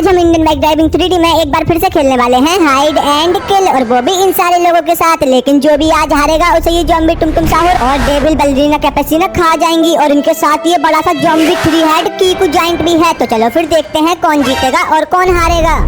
आज हम Indian bike driving 3D में एक बार फिर से खेलने वाले हैं हाइड एंड किल, और वो भी इन सारे लोगों के साथ। लेकिन जो भी आज हारेगा उसे ये जॉम्बी टुमटुम साहुर और डेविल बलरीना कैपेसिना खा जाएंगी, और इनके साथ ये बड़ा सा जॉम्बी 3 हेड कीकू जाइंट भी है। तो चलो फिर देखते हैं कौन जीतेगा और कौन हारेगा।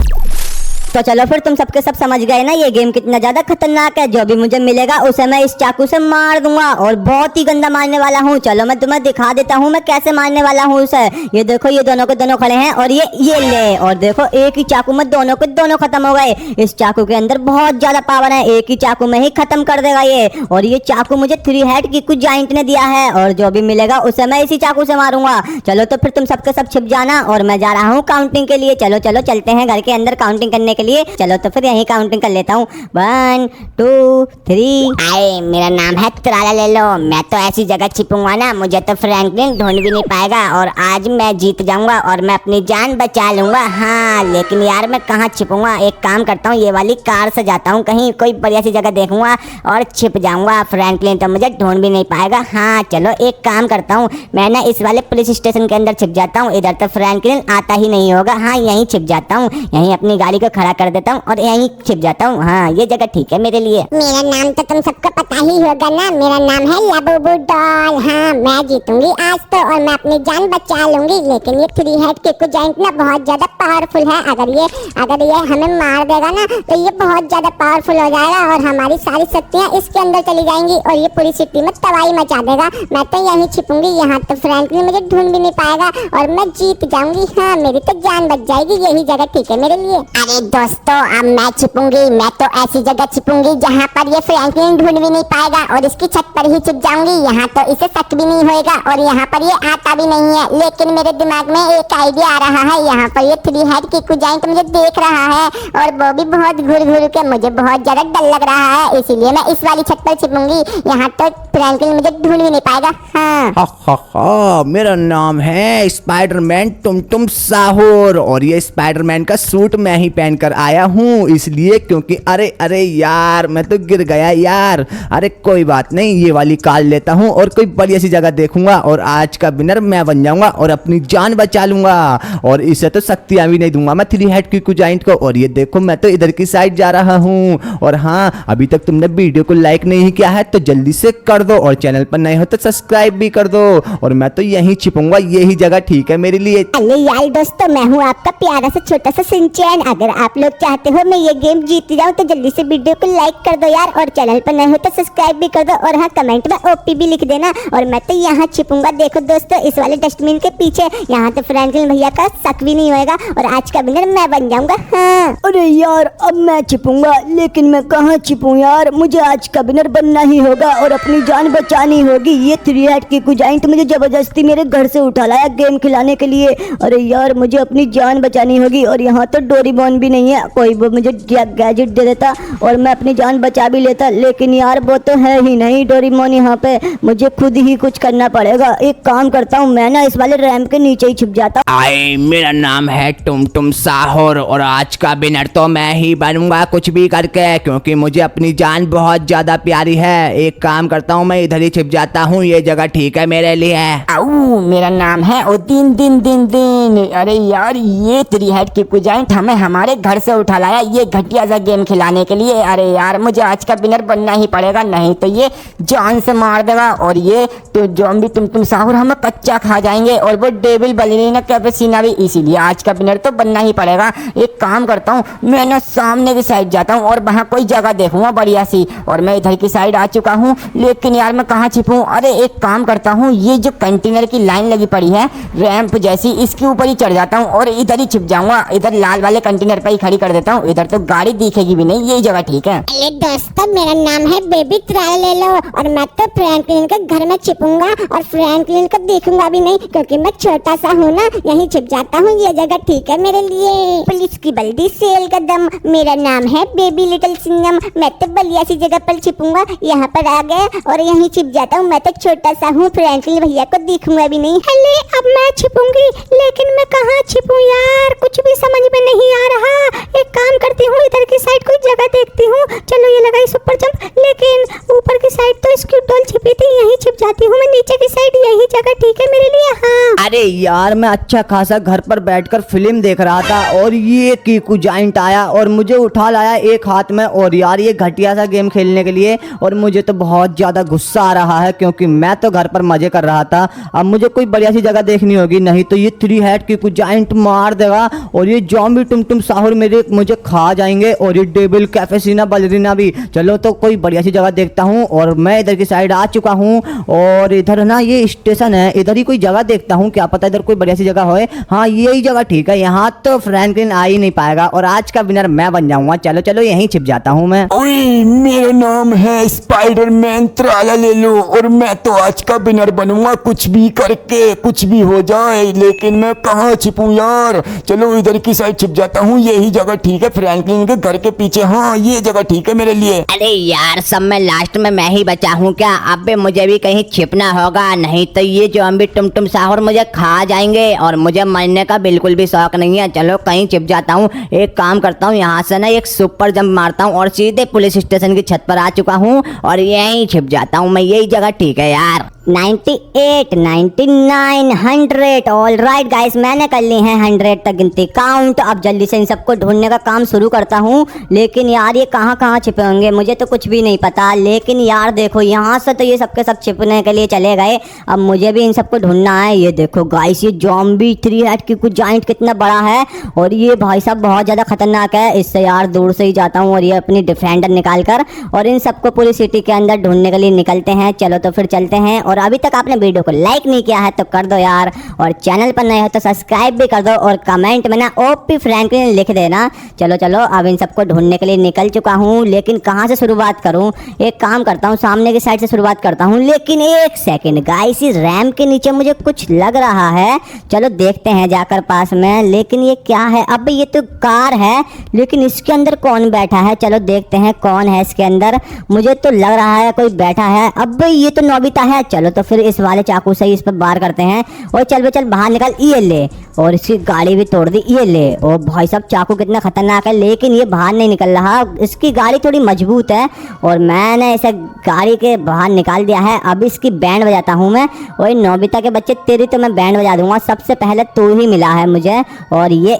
तो चलो फिर तुम सबके सब समझ गए ना ये गेम कितना ज्यादा खतरनाक है। जो भी मुझे मिलेगा उसे मैं इस चाकू से मार दूंगा, और बहुत ही गंदा मारने वाला हूँ। चलो मैं तुम्हें दिखा देता हूँ मैं कैसे मारने वाला हूँ उसे। ये देखो ये दोनों के दोनों खड़े हैं, और ये ले, और देखो एक ही चाकू में दोनों के दोनों खत्म हो गए। इस चाकू के अंदर बहुत ज्यादा पावर है, एक ही चाकू में ही खत्म कर देगा ये। और ये चाकू मुझे 3 हेड कीकू जाइंट ने दिया है, और जो भी मिलेगा उसे मैं इसी चाकू से मारूंगा। चलो तो फिर तुम सबके सब छिप जाना, और मैं जा रहा हूँ काउंटिंग के लिए। चलो चलो चलते हैं घर के अंदर काउंटिंग करने के लिए। चलो तो फिर यही काउंटिंग कर लेता हूँ। 1 2 3। अरे मेरा नाम है तुराला ले लो। मैं तो ऐसी जगह छिपूंगा ना मुझे तो फ्रैंकलिन ढूंढ भी नहीं पाएगा, और आज मैं जीत जाऊंगा और मैं अपनी जान बचा लूंगा। हाँ लेकिन यार मैं कहाँ छिपूंगा, एक काम करता हूँ ये वाली कार से जाता हूँ कहीं, कोई बढ़िया सी जगह देखूंगा और छिप जाऊंगा। फ्रैंकलिन तो मुझे ढूंढ भी नहीं पाएगा। हाँ चलो एक काम करता हूँ मैं ना इस वाले पुलिस स्टेशन के अंदर छिप जाता हूँ, इधर तो फ्रैंकलिन आता ही नहीं होगा। हाँ यहीं छिप जाता हूँ, यहीं अपनी गाड़ी को खड़ा कर देता हूँ और यहीं छिप जाता हूँ। हाँ ये जगह ठीक है मेरे लिए। मेरा नाम तो तुम सबको पता ही होगा ना, मेरा नाम है लबूबू डॉल। हाँ मैं जीतूंगी आज तो, और मैं अपनी जान बचा लूंगी। लेकिन ये 3 हेड कीकू जाइंट ना बहुत ज्यादा पावरफुल है। अगर ये हमें मार देगा ना तो ये बहुत ज्यादा पावरफुल हो जाएगा, और हमारी सारी शक्तियाँ इसके अंदर चली जाएंगी, और ये पूरी सिटी में तबाही मचा देगा। मैं तो यहीं छिपूंगी, यहाँ तो फ्रैंकलिन मुझे ढूंढ भी नहीं पाएगा, और मैं जीत जाऊंगी। हाँ मेरी तो जान बच जाएगी, यही जगह ठीक है मेरे लिए। अरे दोस्तों अब मैं छिपूंगी, मैं तो ऐसी जगह छिपूंगी जहाँ पर ये फ्रैंकलिन ढूंढ भी नहीं पाएगा, और इसकी छत पर ही छिप जाऊंगी। यहाँ तो इसे शक भी नहीं होएगा, और यहाँ पर ये आता भी नहीं है। लेकिन मेरे दिमाग में एक आइडिया आ रहा है। यहाँ पर ये 3 हेड कीकू जाइंट मुझे देख रहा है, और वो भी बहुत घूर घूर के। मुझे बहुत ज्यादा डर लग रहा है, इसीलिए मैं इस वाली छत पर छिपूंगी। यहाँ तो फ्रैंकलिन मुझे ढूंढ भी नहीं पाएगा। हाँ मेरा नाम है स्पाइडरमैन टुमटुम साहुर, और ये स्पाइडरमैन का सूट मैं ही पहन कर आया हूँ इसलिए क्योंकि अरे यार मैं तो गिर गया यार। अरे कोई बात नहीं, ये वाली कार लेता हूँ और कोई बढ़िया सी जगह देखूंगा, और आज का विनर मैं बन जाऊंगा और अपनी जान बचा लूंगा। और इसे तो शक्तियां भी नहीं दूंगा मैं 3 हेड कीकू जाइंट को। और ये देखो मैं तो इधर की साइड जा रहा हूँ। और हाँ अभी तक तुमने वीडियो को लाइक नहीं किया है तो जल्दी से कर दो, और चैनल पर नए हो तो सब्सक्राइब भी कर दो। और मैं तो यहीं छिपूंगा, यही जगह ठीक है मेरे लिए। अरे यार दोस्तों, मैं हूँ आपका प्यारा सा छोटा सा सिंचैन। अगर आप लोग चाहते हो मैं ये गेम जीत जाऊँ तो जल्दी से वीडियो को लाइक कर दो यार, और चैनल पर नए हो तो सब्सक्राइब भी कर दो, और हाँ कमेंट में ओपी भी लिख देना। और मैं तो यहाँ छिपूंगा, देखो दोस्तों इस वाले डस्टबिन के पीछे। यहाँ तो फ्रैंकलिन भैया का शक भी नहीं होएगा, और आज का विनर मैं बन जाऊंगा। हाँ अरे यार अब मैं छिपूंगा, लेकिन मैं कहाँ छिपूं यार। मुझे आज का विनर बनना ही होगा और अपनी जान बचानी होगी। ये 3 हेड कीकू जाइंट मुझे जबरदस्ती मेरे घर से उठा लाया गेम खिलाने के लिए। अरे यार मुझे अपनी जान बचानी होगी, और यहाँ तो डोरेमोन भी नहीं है, कोई वो मुझे गैजेट दे देता और मैं अपनी जान बचा भी लेता। लेकिन यार वो तो है ही नहीं डोरेमोन यहाँ पे, मुझे खुद ही कुछ करना पड़ेगा। एक काम करता हूँ मैं ना इस वाले रैंप के नीचे ही छुप जाता हूँ। आए मेरा नाम है टुमटुम साहुर, और आज का विनर तो मैं ही बनूंगा कुछ भी करके, क्योंकि मुझे अपनी जान बहुत ज्यादा प्यारी है। एक काम करता हूँ मैं इधर ही छिप जाता हूँ, ये जगह ठीक है मेरे लिए। आओ मेरा नाम है दिन। अरे यार ये 3 हेड कीकू जाइंट हमें हमारे घर से उठा लाया ये घटिया सा गेम खिलाने के लिए। अरे यार मुझे आज का विनर बनना ही पड़ेगा, नहीं तो ये जान से मार देगा, और ये तो जॉम्बी टुमटुम साहुर हमें कच्चा खा जाएंगे, और वो डेविल बलरीना कैपेसिना भी। इसीलिए आज का विनर तो बनना ही पड़ेगा। एक काम करता हूँ मैं ना सामने की साइड जाता हूँ, और वहाँ कोई जगह देखूंगा बढ़िया सी। और मैं इधर की साइड आ चुका हूँ, लेकिन यार मैं कहाँ छिपूं। अरे एक काम करता हूँ, ये जो कंटेनर की लाइन लगी पड़ी है रैंप जैसी, इसके ऊपर ही चढ़ जाता हूँ और इधर ही छिप जाऊंगा। इधर लाल वाले कंटेनर पर ही खड़ी कर देता हूँ, इधर तो गाड़ी दिखेगी भी नहीं, यही जगह ठीक है। अरे दोस्तों मेरा नाम है बेबी तुराला ले लो, और मैं तो फ्रैंकलिन के घर में छिपूंगा, और फ्रैंकलिन को देखूंगा भी नहीं क्योंकि मैं छोटा सा हूँ ना, यहीं छिप जाता हूँ, ये जगह ठीक है मेरे लिए। पुलिस की बल्दी सेल कदम। मेरा नाम है बेबी लिटिल सिंगम। मैं तो बढ़िया सी जगह पर छिपूंगा, यहाँ पर आ गए और यहीं छिप जाता हूँ। मैं तो छोटा सा हूँ, फ्रैंकलिन भैया को देखूंगा भी नहीं। अरे अब मैं छिपूंगी, लेकिन मैं कहाँ छिपूं यार, कुछ भी समझ में नहीं आ रहा। एक काम करती हूँ, इधर की साइड कोई जगह देखती हूँ। चलो ये लगाई सुपर जंप, लेकिन ऊपर की साइड तो स्क्यूट डॉल छिपी थी, यहीं छिप जाती हूँ मैं। नीचे की साइड यही जगह ठीक है मेरे लिए। हाँ अरे यार, मैं अच्छा खासा घर पर बैठकर फिल्म देख रहा था और ये कीकू जाइंट आया और मुझे उठा लाया एक हाथ में, और यार ये घटिया सा गेम खेलने के लिए। और मुझे तो बहुत ज़्यादा गुस्सा आ रहा है क्योंकि मैं तो घर पर मजे कर रहा था। अब मुझे कोई बढ़िया सी जगह देखनी होगी, नहीं तो ये 3 हेड कीकू जाइंट मार देगा और ये जॉम्बी टुमटुम साहुर मुझे खा जाएंगे, और ये डेविल कैफेसीना बलरीना भी। चलो तो कोई बढ़िया सी जगह देखता हूँ, और मैं इधर की साइड आ चुका हूँ। और इधर ना ये स्टेशन है, इधर ही कोई जगह देखता हूँ, क्या पता इधर कोई बढ़िया सी जगह हो। हाँ यही जगह ठीक है, यहाँ तो फ्रैंकलिन आ ही नहीं पाएगा और आज का विनर मैं बन जाऊंगा। चलो चलो यहीं छिप जाता हूँ मैं। ओए, मेरा नाम है स्पाइडरमैन त्राला ले लो, और मैं तो आज का विनर बनूंगा कुछ भी करके, कुछ भी हो जाए। लेकिन मैं कहाँ छिपूं यार, चलो इधर की साइड छिप जाता हूँ, यही जगह ठीक है फ्रैंकलिन के घर के पीछे। हाँ ये जगह ठीक है मेरे लिए। अरे यार, सब में लास्ट में मैं ही बचा हूँ क्या? अबे मुझे भी कहीं छिपना होगा, नहीं तो ये ज़ॉम्बी टुमटुम साहुर मुझे खा जाएंगे और मुझे मरने का बिल्कुल भी शौक नहीं है। चलो कहीं छिप जाता हूँ। एक काम करता हूँ, यहाँ से ना एक सुपर जंप मारता हूँ और सीधे पुलिस स्टेशन की छत पर आ चुका हूँ और यहीं छिप जाता हूँ मैं। यही जगह ठीक है यार। 98, 99, 100। ऑल राइट गाइस, मैंने कर ली है 100 तक गिनती काउंट। अब जल्दी से इन सबको ढूंढने का काम शुरू करता हूँ। लेकिन यार ये कहाँ कहाँ छिपे होंगे मुझे तो कुछ भी नहीं पता। लेकिन यार देखो, यहाँ से तो ये सबके सब छिपने के लिए चले गए, अब मुझे भी इन सबको ढूंढना है। ये देखो गाइस, ये जॉम्बी 3 हेड कीकू जाइंट कितना बड़ा है, और ये भाई साहब बहुत ज़्यादा खतरनाक है। इससे यार दूर से ही जाता हूँ और ये अपनी डिफेंडर निकाल कर और इन सबको पूरी सिटी के अंदर ढूंढने के लिए निकलते हैं। चलो तो फिर चलते हैं। और अभी तक आपने वीडियो को लाइक नहीं किया है तो कर दो यार, और चैनल पर नए हो तो सब्सक्राइब भी कर दो, और कमेंट में ना ओपी फ्रैंकलिन लिख देना। चलो चलो, अब इन सबको ढूंढने के लिए निकल चुका हूँ, लेकिन कहाँ से शुरुआत करूँ? एक काम करता हूँ, सामने की साइड से शुरुआत करता हूँ। लेकिन एक सेकंड गाइस, इस रैंप के नीचे मुझे कुछ लग रहा है। चलो देखते हैं जाकर पास में। लेकिन ये क्या है? अब ये तो कार है, लेकिन इसके अंदर कौन बैठा है? चलो देखते हैं कौन है इसके अंदर। मुझे तो लग रहा है कोई बैठा है। अब ये तो नोबिता है। चलो तो फिर इस वाले चाकू से ही इस पर वार करते हैं। और चल बे चल, बाहर निकल। ये ले, और इसकी गाड़ी भी तोड़ दी। ये ले। ओ भाई साहब, चाकू कितना खतरनाक है, लेकिन ये बाहर नहीं निकल रहा। इसकी गाड़ी थोड़ी मजबूत है और मैंने इसे गाड़ी के बाहर निकाल दिया है। अब इसकी बैंड बजाता हूँ मैं। वही नोबिता के बच्चे, तेरी तो मैं बैंड बजा दूंगा। सबसे पहले तू ही मिला है मुझे, और ये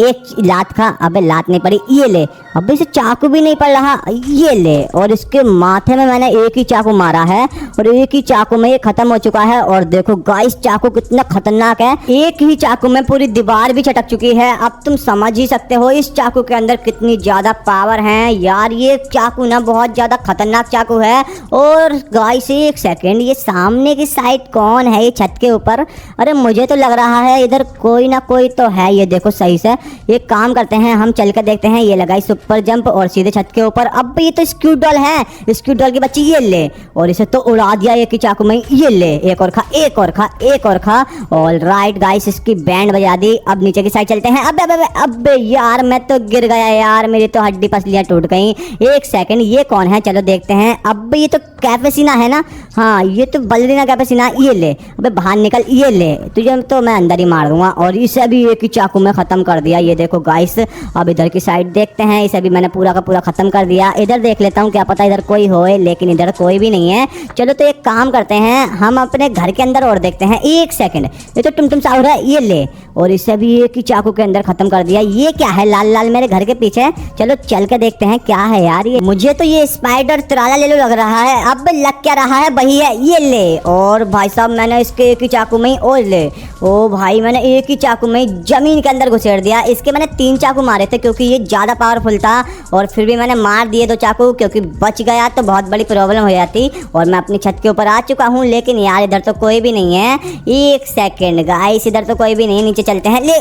एक लात खा। अबे लात नहीं पड़ी। ये ले। अब इसे चाकू भी नहीं पड़ रहा। ये ले, और इसके माथे में मैंने एक ही चाकू मारा है और एक ही चाकू में ये खत्म हो चुका है। और देखो गाइस, चाकू कितना खतरनाक है, एक ही चाकू में पूरी दीवार भी चटक चुकी है। अब तुम समझ ही सकते हो इस चाकू के अंदर कितनी ज्यादा पावर है। यार ये चाकू ना बहुत ज्यादा खतरनाक चाकू है। और गाइस एक सेकंड, ये सामने की साइड कौन है? ये छत के ऊपर, अरे मुझे तो लग रहा है इधर कोई ना कोई तो है। ये देखो सही से, एक काम करते हैं, हम चल कर देखते हैं। ये लगाई सुपर जंप और सीधे छत के ऊपर। अब ये तो स्क्यूट डॉल है, स्क्यूट डॉल की बच्ची। ये ले, और इसे तो उड़ा दिया एक ही चाकू में। ये ले, एक और खा, एक और खा, एक और खा। ऑल राइट गाइस, इसकी बैंड बजा दी। अब नीचे की साइड चलते हैं। अबे यार, मैं तो गिर गया यार, मेरी तो हड्डी पसलियां टूट गई। एक सेकंड, ये कौन है? चलो देखते हैं। अब ये तो कैफेसीना है ना? हाँ ये तो बलरीना कैफेसीना। ये ले, अबे बाहर निकल। ये ले, तुझे तो मैं अंदर ही मार दूंगा। और इसे भी एक ही चाकू में खत्म कर दिया। ये देखो गाइस, अब इधर की साइड देखते हैं। इसे भी मैंने पूरा का पूरा खत्म कर दिया। इधर देख लेता हूँ, क्या पता इधर कोई होए, लेकिन इधर कोई भी नहीं है। चलो तो एक काम करते हैं, हम अपने घर के अंदर और देखते हैं। एक सेकंड, ये तो टुमटुम साहुर है। ये ले, और इसे भी एक ही चाकू के अंदर खत्म कर दिया। ये क्या है लाल लाल मेरे घर के पीछे? चलो चल के देखते हैं क्या है यार ये। मुझे तो ये स्पाइडर त्राला ले लो लग रहा है। अब लग क्या रहा है? वही है। ये ले, और भाई साहब मैंने इसके एक ही चाकू में ही, और ले, ओ भाई मैंने एक ही चाकू में जमीन के अंदर घुसेड़ दिया। इसके मैंने 3 चाकू मारे थे क्योंकि ये ज्यादा पावरफुल था, और फिर भी मैंने मार दिए 2 चाकू, क्योंकि बच गया तो बहुत बड़ी प्रॉब्लम हो जाती। और मैं अपनी छत के ऊपर आ चुका हूँ, लेकिन यार इधर तो कोई भी नहीं है। एक सेकंड गाइस, इधर तो कोई भी नहीं, नीचे चलते हैं। ले,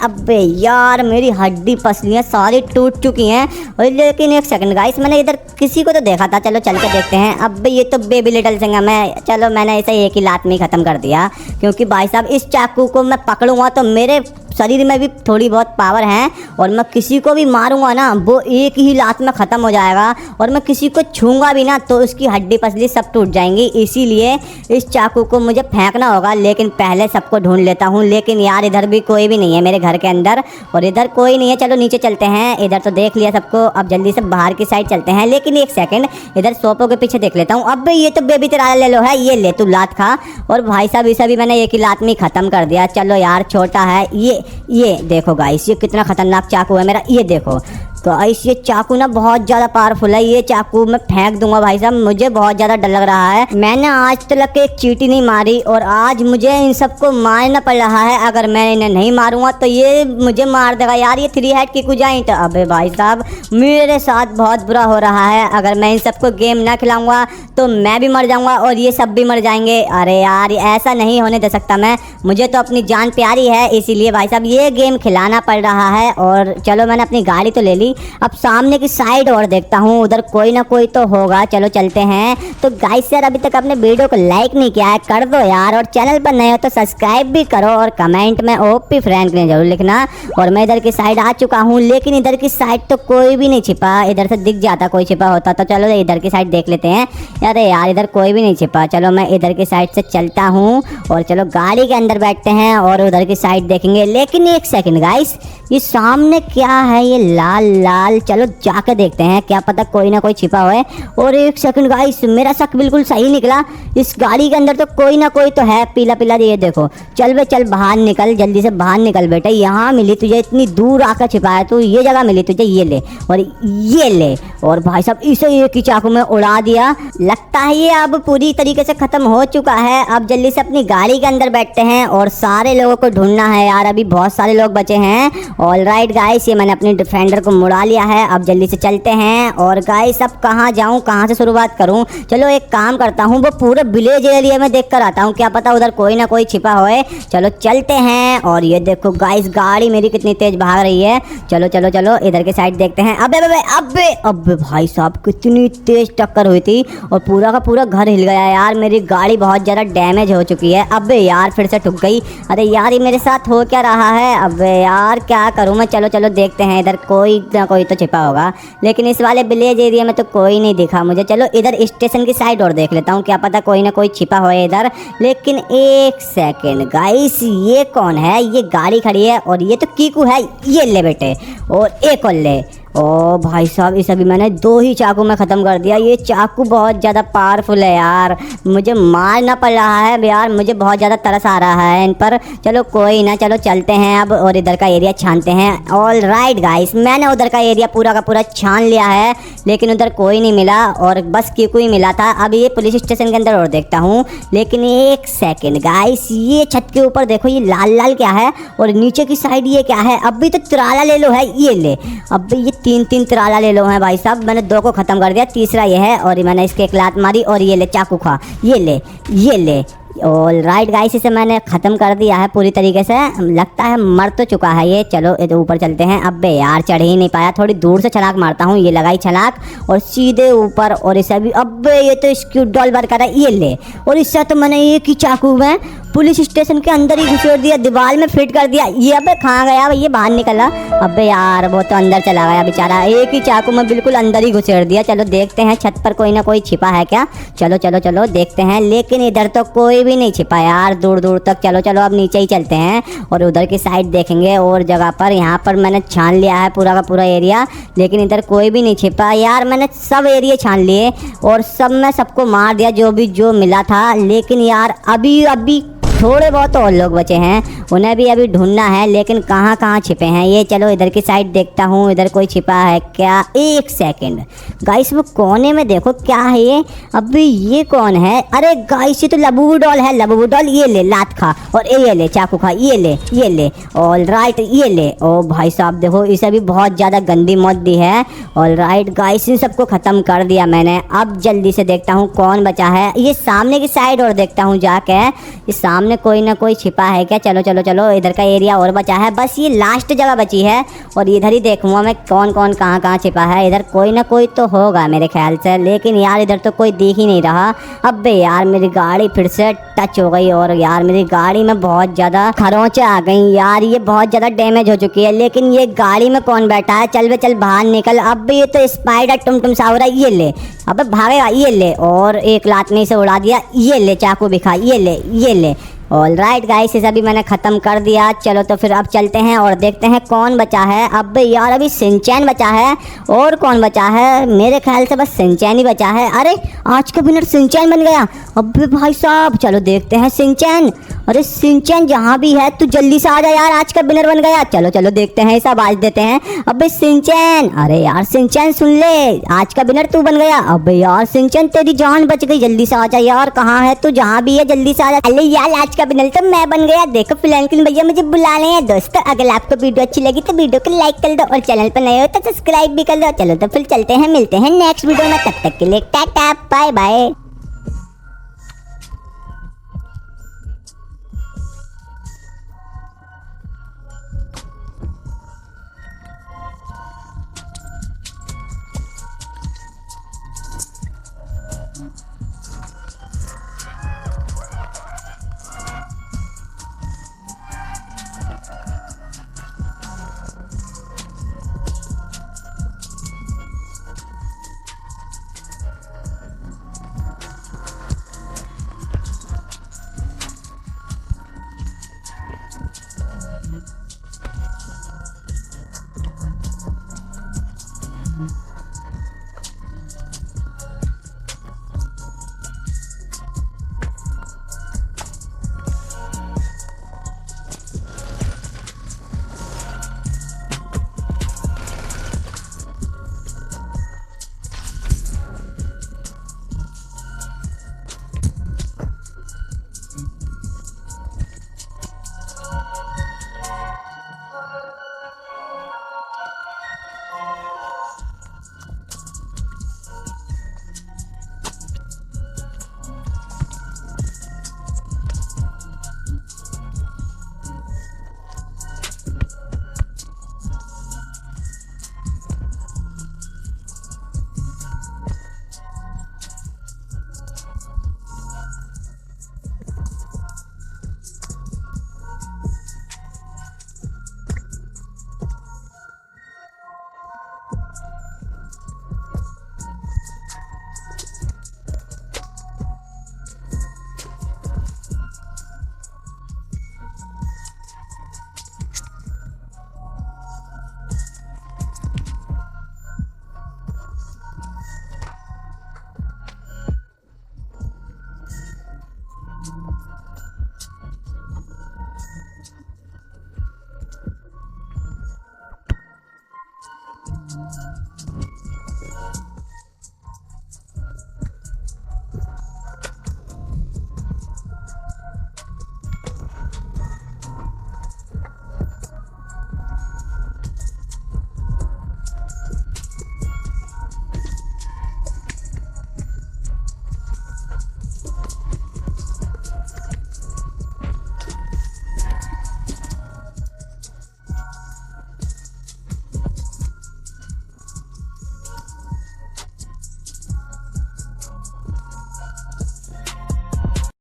अबे यार, मेरी हड्डी पसलियां सारी टूट चुकी हैं। लेकिन एक सेकंड गाइस, मैंने इधर किसी को तो देखा था। चलो चल के देखते हैं। अब ये तो बेबी लिटिल सिंघम है। चलो मैंने इसे एक ही लात में ही खत्म कर दिया, क्योंकि भाई साहब इस चाकू को मैं पकड़ूंगा तो मेरे शरीर में भी थोड़ी बहुत पावर है, और मैं किसी को भी मारूंगा ना वो एक ही लात में ख़त्म हो जाएगा। और मैं किसी को छूंगा भी ना तो उसकी हड्डी पसली सब टूट जाएंगी। इसीलिए इस चाकू को मुझे फेंकना होगा, लेकिन पहले सबको ढूंढ लेता हूँ। लेकिन यार इधर भी कोई भी नहीं है मेरे घर के अंदर, और इधर कोई नहीं है। चलो नीचे चलते हैं, इधर तो देख लिया सबको, अब जल्दी से बाहर की साइड चलते हैं। लेकिन एक सेकंड, इधर सोफों के पीछे देख लेता हूँ। अब ये तो बेबी तेरा ले लो है, ये ले तू लात खा। और भाई साहब इसे भी मैंने एक ही लात में ख़त्म कर दिया। चलो यार छोटा है ये देखो गाइस, ये कितना खतरनाक चाकू है मेरा, ये देखो गाइस। ये चाकू ना बहुत ज़्यादा पावरफुल है, ये चाकू मैं फेंक दूंगा भाई साहब, मुझे बहुत ज़्यादा डर लग रहा है। मैंने आज तक एक चींटी नहीं मारी और आज मुझे इन सबको मारना पड़ रहा है। अगर मैं इन्हें नहीं मारूंगा तो ये मुझे मार देगा यार, ये 3 हेड किकू जाइंट। अबे भाई साहब मेरे साथ बहुत बुरा हो रहा है, अगर मैं इन सबको गेम ना खिलाऊंगा तो मैं भी मर जाऊंगा और ये सब भी मर जाएंगे। अरे यार ऐसा नहीं होने दे सकता मैं, मुझे तो अपनी जान प्यारी है, इसीलिए भाई साहब ये गेम खिलाना पड़ रहा है। और चलो मैंने अपनी गाड़ी तो ले ली, अब सामने की साइड और देखता हूँ, उधर कोई ना कोई तो होगा। चलो चलते हैं। तो गाइस यार अभी तक आपने वीडियो को लाइक नहीं किया है, कर दो यार, और चैनल पर नए हो तो सब्सक्राइब भी करो, और कमेंट में ओपी फ्रेंड के लिए जरूर लिखना। और मैं इधर की साइड आ चुका हूँ, लेकिन इधर की साइड तो कोई भी नहीं छिपा, इधर से दिख जाता कोई छिपा होता तो। चलो इधर की साइड देख लेते हैं। अरे यार इधर कोई भी नहीं छिपा, चलो मैं इधर की साइड से चलता हूँ और चलो गाड़ी के अंदर बैठते हैं और उधर की साइड देखेंगे। लेकिन एक सेकंड गाइस, ये सामने क्या है, ये लाल लाल, चलो जाके देखते हैं, क्या पता कोई ना कोई छिपा हुआ है। और एक सेकंड गाइस, मेरा शक बिल्कुल सही निकला, इस गाड़ी के अंदर तो कोई ना कोई तो है, पीला पीला। ये देखो, चल बे चल बाहर निकल, जल्दी से बाहर निकल बेटा। यहाँ मिली तुझे, इतनी दूर आकर छिपा है तू, ये जगह मिली तुझे, ये ले और ये ले। और भाई साहब इसे एक ही चाकू में उड़ा दिया। लगता है ये अब पूरी तरीके से खत्म हो चुका है। अब जल्दी से अपनी गाड़ी के अंदर बैठते हैं और सारे लोगों को ढूंढना है यार, अभी बहुत सारे लोग बचे हैं। ऑलराइट गाइस, ये मैंने अपने डिफेंडर को मुड़ा लिया है, अब जल्दी से चलते हैं। और गाइस अब कहाँ जाऊँ, कहाँ से शुरुआत करूँ? चलो एक काम करता हूँ, वो पूरे विलेज एरिया में देख कर आता हूँ, क्या पता उधर कोई ना कोई छिपा होए। चलो चलते हैं। और ये देखो गाइस, गाड़ी मेरी कितनी तेज भाग रही है। चलो चलो चलो इधर के साइड देखते हैं। अबे अबे अबे अबे भाई साहब कितनी तेज टक्कर हुई थी और पूरा का पूरा घर हिल गया यार, मेरी गाड़ी बहुत ज़्यादा डैमेज हो चुकी है। अबे यार फिर से ठुक गई। अरे यार ये मेरे साथ हो क्या रहा है? अबे यार क्या करूँ मैं? चलो चलो देखते हैं, इधर कोई ना कोई तो छिपा होगा, लेकिन इस वाले विलेज एरिया में तो कोई नहीं दिखा मुझे। चलो इधर स्टेशन की साइड और देख लेता हूँ, क्या पता कोई ना कोई छिपा हो इधर। लेकिन एक सेकेंड गाइस, ये कौन है? ये गाड़ी खड़ी है और ये तो कीकू है, ये ले बेटे और एक और ले। ओ भाई साहब, इस अभी मैंने 2 ही चाकू में ख़त्म कर दिया। ये चाकू बहुत ज़्यादा पावरफुल है यार, मुझे मारना पड़ रहा है यार, मुझे बहुत ज़्यादा तरस आ रहा है इन पर। चलो कोई ना, चलो चलते हैं अब और इधर का एरिया छानते हैं। ऑल राइट गाइस, मैंने उधर का एरिया पूरा का पूरा छान लिया है, लेकिन उधर कोई नहीं मिला और बस कीकू ही मिला था। अब ये पुलिस स्टेशन के अंदर और देखता हूँ। लेकिन एक सेकेंड गाइस, ये छत के ऊपर देखो, ये लाल लाल क्या है और नीचे की साइड ये क्या है? अभी तो तिराला ले लो है, ये ले। अब ये 3 तिराला ले लो हैं भाई साहब, मैंने 2 को ख़त्म कर दिया, तीसरा ये है और मैंने इसके एक लात मारी और ये ले चाकू खा, ये ले ये ले। ऑल राइट गाइस, इसे मैंने ख़त्म कर दिया है पूरी तरीके से, लगता है मर तो चुका है ये। चलो इधर ऊपर चलते हैं। अबे यार चढ़ ही नहीं पाया, थोड़ी दूर से छलाक मारता हूँ, ये लगाई छलाक और सीधे ऊपर। और इसे भी, अबे ये तो स्क्यूट डॉल बर कर रहा है, ये ले। और इससे तो मैंने एक ही चाकू में पुलिस स्टेशन के अंदर ही घुसेड़ दिया, दीवार में फिट कर दिया। ये अबे कहाँ गया ये? बाहर निकला। अबे यार वो तो अंदर चला गया बेचारा, एक ही चाकू में बिल्कुल अंदर ही घुसेड़ दिया। चलो देखते हैं छत पर कोई ना कोई छिपा है क्या? चलो चलो चलो देखते हैं, लेकिन इधर तो कोई भी नहीं छिपा यार दूर दूर तक। चलो चलो अब नीचे ही चलते हैं और उधर की साइड देखेंगे और जगह पर। यहाँ पर मैंने छान लिया है पूरा का पूरा एरिया, लेकिन इधर कोई भी नहीं छिपा यार। मैंने सब एरिया छान लिए और सब में सबको मार दिया जो मिला था। लेकिन यार अभी थोड़े बहुत और लोग बचे हैं, उन्हें भी अभी ढूंढना है, लेकिन कहाँ कहाँ छिपे हैं ये। चलो इधर की साइड देखता हूँ, इधर कोई छिपा है क्या? एक सेकंड गाइस, वो कोने में देखो क्या है ये? अभी ये कौन है? अरे गाइस ये तो लबूबू डॉल है, लबूबू डॉल, ये ले लात खा और ये ले चाकू खा, ये ले। ऑल राइट ये ले। ओ भाई साहब देखो, इसे भी बहुत ज़्यादा गंदी मौत दी है। ऑल राइट गाइस, इन सबको ख़त्म कर दिया मैंने। अब जल्दी से देखता हूँ कौन बचा है, ये सामने की साइड और देखता हूँ जाके, ये सामने कोई ना कोई छिपा है क्या? चलो चलो चलो, इधर का एरिया और बचा है, बस ये लास्ट जगह बची है और इधर ही देखूंगा मैं कौन कौन कहाँ कहाँ छिपा है। इधर कोई ना कोई तो होगा मेरे ख्याल से, लेकिन यार इधर तो कोई दिख ही नहीं रहा। अबे यार मेरी गाड़ी फिर से टच हो गई और यार मेरी गाड़ी में बहुत ज्यादा खरोंचे आ गई यार, ये बहुत ज्यादा डैमेज हो चुकी है। लेकिन ये गाड़ी में कौन बैठा है? चल बे चल बाहर निकल। अब ये तो स्पाइडर टुमटुम सा हो रहा है, ये ले। अबे भागेगा, ये ले। और एक लात में इसे उड़ा दिया, ये ले चाकू भी खा, ये ले ये ले। ऑलराइट गाइस, इसे अभी मैंने ख़त्म कर दिया। चलो तो फिर अब चलते हैं और देखते हैं कौन बचा है। अब यार अभी सिंचैन बचा है, और कौन बचा है? मेरे ख्याल से बस सिंचैन ही बचा है। अरे आज का विनर सिंचैन बन गया। अबे भाई साहब चलो देखते हैं सिंचैन। अरे सिंचैन जहाँ भी है तू जल्दी से आ जा यार, आज का विनर बन गया। चलो चलो देखते हैं, इसे आवाज देते हैं। अबे सिंचैन, अरे यार सिंचैन सुन ले, आज का विनर तू बन गया। अबे यार सिंचैन तेरी जान बच गई, जल्दी से आ जा यार। कहाँ है तू? जहाँ भी है जल्दी से आ जा। अरे यार आज का विनर तो मैं बन गया। देखो फ्रैंकलिन भैया मुझे बुला रहे हैं। दोस्तों अगर आपको वीडियो अच्छी लगी तो वीडियो को लाइक कर दो और चैनल पर नए हो तो सब्सक्राइब भी कर दो। चलो तो फिर चलते हैं, मिलते हैं नेक्स्ट वीडियो में। तब तक के लिए टाटा बाय बाय।